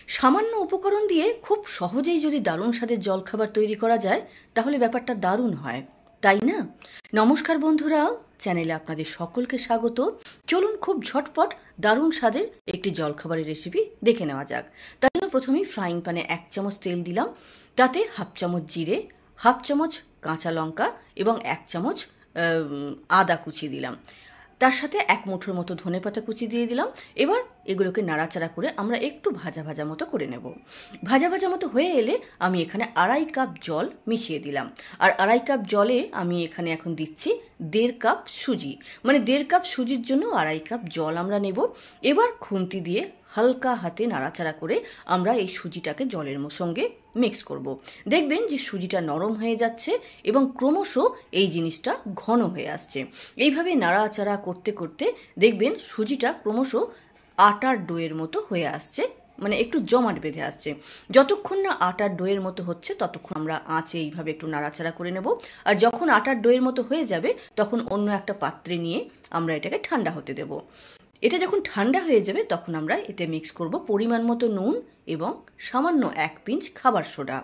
সামান্য উপকরণ দিয়ে খুব সহজেই যদি দারুণ স্বাদের জলখাবার তৈরি করা যায় তাহলে ব্যাপারটা দারুণ হয়, তাই না? নমস্কার বন্ধুরা, চ্যানেলে আপনাদের সকলকে স্বাগত। চলুন খুব ঝটপট দারুণ স্বাদের একটি জলখাবারের রেসিপি দেখে নেওয়া যাক। তার জন্য প্রথমেই ফ্রাইং প্যানে 1 চামচ তেল দিলাম, তাতে 1/2 চামচ জিরে, 1/2 চামচ কাঁচা লঙ্কা এবং 1 চামচ আদা কুচি দিলাম। তার সাথে 1 মুঠোর মতো ধনেপাতা কুচি দিয়ে দিলাম। এবার এগুলোকে নাড়াচাড়া করে আমরা একটু ভাজা ভাজা মতো করে নেব। ভাজা ভাজা মতো হয়ে এলে আমি এখানে 2.5 কাপ জল মিশিয়ে দিলাম। আর 2.5 কাপ জলে আমি এখানে এখন দিচ্ছি 1.5 কাপ সুজি, মানে 1.5 কাপ সুজির জন্য 2.5 কাপ জল আমরা নেব। এবার খুন্তি দিয়ে হালকা হাতে নাড়াচাড়া করে আমরা এই সুজিটাকে জলের সঙ্গে মিক্স করব। দেখবেন যে সুজিটা নরম হয়ে যাচ্ছে এবং ক্রমশ এই জিনিসটা ঘন হয়ে আসছে। এইভাবে নাড়াচাড়া করতে করতে দেখবেন সুজিটা ক্রমশ আটার ডোয়ের মতো হয়ে আসছে, মানে একটু জমাট বেঁধে আসছে। যতক্ষণ না আটার ডোয়ের মতো হচ্ছে ততক্ষণ আমরা আঁচে এইভাবে একটু নাড়াচাড়া করে নেব। আর যখন আটার ডোয়ের মতো হয়ে যাবে তখন অন্য একটা পাত্রে নিয়ে আমরা এটাকে ঠান্ডা হতে দেব। এটা যখন ঠান্ডা হয়ে যাবে তখন আমরা এতে মিক্স করব পরিমাণ মতো নুন এবং সামান্য 1 পিঞ্চ খাবার সোডা।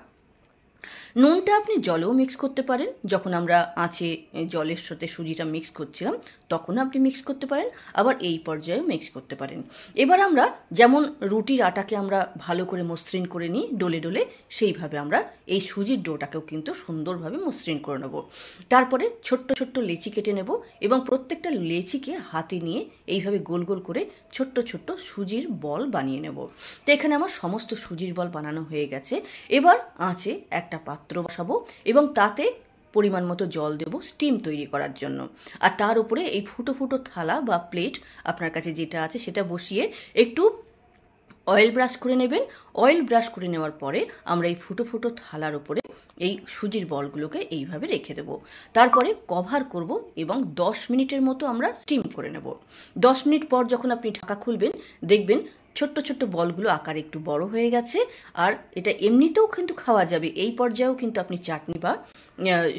নুনটা আপনি জলেও মিক্স করতে পারেন, যখন আমরা আঁচে জলের সাথে সুজিটা মিক্স করছিলাম তখন আপনি মিক্স করতে পারেন, আবার এই পর্যায়েও মিক্স করতে পারেন। এবার আমরা যেমন রুটির আটাকে আমরা ভালো করে মসৃণ করে নিই ডলে ডলে, সেইভাবে আমরা এই সুজির ডোটাকেও কিন্তু সুন্দরভাবে মসৃণ করে নেব। তারপরে ছোট্ট ছোট্ট লেচি কেটে নেব এবং প্রত্যেকটা লেচিকে হাতে নিয়ে এইভাবে গোল গোল করে ছোট্ট ছোট্ট সুজির বল বানিয়ে নেব। তো এখানে আমার সমস্ত সুজির বল বানানো হয়ে গেছে। এবার আঁচে একটা পাত্র বসাবো এবং তাতে পরিমাণ মতো জল দেব স্টিম তৈরি করার জন্য। আর তার উপরে এই ফুটো ফুটো থালা বা প্লেট আপনার কাছে যেটা আছে সেটা বসিয়ে একটু অয়েল ব্রাশ করে নেবেন। অয়েল ব্রাশ করে নেওয়ার পরে আমরা এই ফুটো ফুটো থালার উপরে এই সুজির বলগুলোকে এইভাবে রেখে দেব। তারপরে কভার করব এবং 10 মিনিটের মতো আমরা স্টিম করে নেব। 10 মিনিট পর যখন আপনি ঢাকা খুলবেন দেখবেন ছোট্ট ছোট্ট বলগুলো আকারে একটু বড় হয়ে গেছে। আর এটা এমনিতেও কিন্তু খাওয়া যাবে, এই পর্যায়েও কিন্তু আপনি চাটনি বা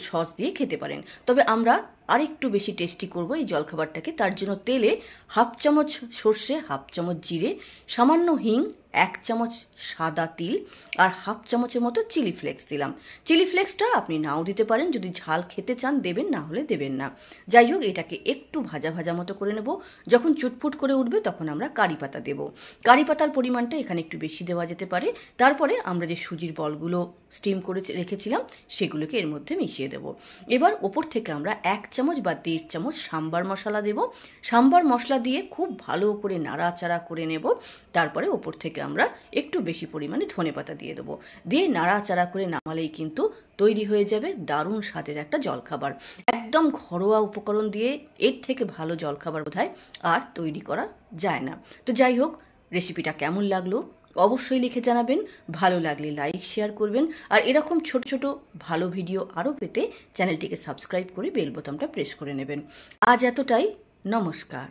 সস দিয়ে খেতে পারেন। তবে আমরা আরেকটু বেশি টেস্টি করব এই জলখাবারটাকে, তার জন্য তেলে 1/2 চামচ সর্ষে, 1/2 চামচ জিরে, সামান্য হিং, 1 চামচ সাদা তিল আর 1/2 চামচের মতো চিলি ফ্লেক্স দিলাম। চিলি ফ্লেক্সটা আপনি নাও দিতে পারেন, যদি ঝাল খেতে চান দেবেন, না হলে দেবেন না। যাই হোক, এটাকে একটু ভাজা ভাজা মতো করে নেব। যখন চুটপুট করে উঠবে তখন আমরা কারি পাতা দেব। কারি পাতার পরিমাণটা এখানে একটু বেশি দেওয়া যেতে পারে। তারপরে আমরা যে সুজির বলগুলো স্টিম করে রেখেছিলাম সেগুলোকে এর মধ্যে মিশিয়ে দেব। এবার ওপর থেকে আমরা 1 চামচ বা 1.5 চামচ সাম্বার মশলা দেব। সাম্বার মশলা দিয়ে খুব ভালো করে নাড়াচাড়া করে নেব। তারপরে ওপর থেকে আমরা একটু বেশি পরিমাণে ধনেপাতা দিয়ে দেবো। দিয়ে নাড়াচাড়া করে নামালেই কিন্তু তৈরি হয়ে যাবে দারুণ স্বাদের একটা জলখাবার। একদম ঘরোয়া উপকরণ দিয়ে এর থেকে ভালো জলখাবার বোধহয় আর তৈরি করা যায় না। তো যাই হোক, রেসিপিটা কেমন লাগলো অবশ্যই লিখে জানাবেন। ভালো লাগলে লাইক শেয়ার করবেন। আর এরকম ছোট ছোট ভালো ভিডিও আরও পেতে চ্যানেলটিকে সাবস্ক্রাইব করে বেল বোতামটা প্রেস করে নেবেন। আজ এতটাই, নমস্কার।